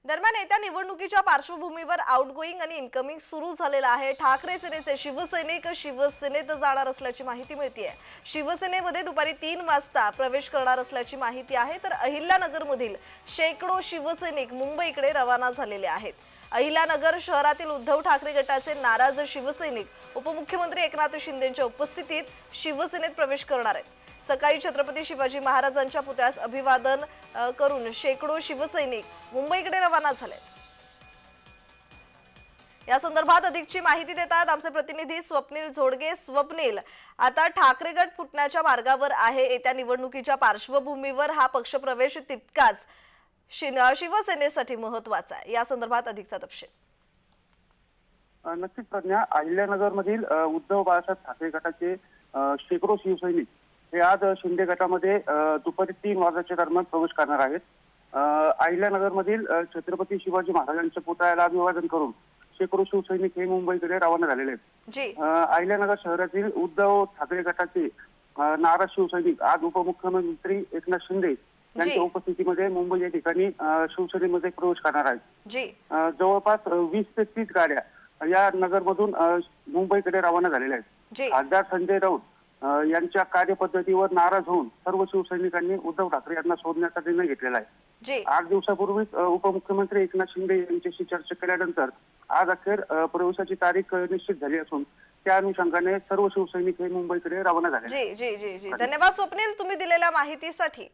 दरम्यान येत्या निवडणुकीच्या पार्श्वभूमीवर आउटगोईंग आणि इनकमिंग सुरू झालेला आहे। ठाकरे सेनेचे शिवसैनिक शिवसेनेत जाणार असल्याची माहिती मिळतेय। शिवसेनेमध्ये दुपारी 3 वाजता प्रवेश करणार असल्याची माहिती आहे। तर अहिल्यानगरमधील शेकडो शिवसैनिक मुंबईकडे रवाना झालेले आहेत। अहिल्यानगर शहरातील उद्धव ठाकरे गटाचे नाराज शिवसैनिक उपमुख्यमंत्री एकनाथ शिंदेंच्या उपस्थितीत शिवसेनेत प्रवेश करणार आहेत। सकाळी छत्रपती शिवाजी महाराजांच्या पुतळ्यास अभिवादन करून शेकडो शिवसैनिक मुंबईकडे रवाना झाले। या संदर्भात अधिकची माहिती देतात आमचे प्रतिनिधी स्वप्नील झोडगे। स्वप्नील, आता ठाकरे गट फुटण्याच्या मार्गावर आहे। येत्या निवडणुकीच्या पार्श्वभूमीवर हा पक्षप्रवेश तितकाच शिवसेनेसाठी महत्त्वाचा आहे। या संदर्भात अधिकचा तपशील। नक्कीच प्रज्ञा, अहिल्यानगर मधील उद्धव बाळासाहेब ठाकरे गटाचे शेकडो शिवसैनिक हे आज शिंदे गटामध्ये दुपारी 3 वाजताच्या दरम्यान प्रवेश करणार आहेत। अहिल्यानगर मधील छत्रपती शिवाजी महाराजांच्या पुतळ्याला अभिवादन करून शेकडो शिवसैनिक हे मुंबईकडे रवाना झालेले आहेत। अहिल्यानगर शहरातील उद्धव ठाकरे गटाचे नाराज शिवसैनिक आज उपमुख्यमंत्री एकनाथ शिंदे यांच्या उपस्थितीमध्ये मुंबई या ठिकाणी शिवसेनेमध्ये प्रवेश करणार आहेत। जवळपास 20 ते 30 गाड्या या नगरमधून मुंबईकडे रवाना झालेल्या आहेत। खासदार संजय राऊत यांच्या कार्यपद्धतीवर नाराज होऊन सर्व शिवसैनिकांनी उद्धव ठाकरे यांना सोडण्याचा निर्णय घेतलेला आहे। 8 दिवसापूर्वीच उपमुख्यमंत्री एकनाथ शिंदे यांच्याशी चर्चा केल्यानंतर आज अखेर प्रवेशाची तारीख निश्चित झाली असून त्या अनुषंगाने सर्व शिवसैनिक हे मुंबईकडे रवाना झाले। धन्यवाद स्वप्नील, तुम्ही दिलेल्या माहितीसाठी।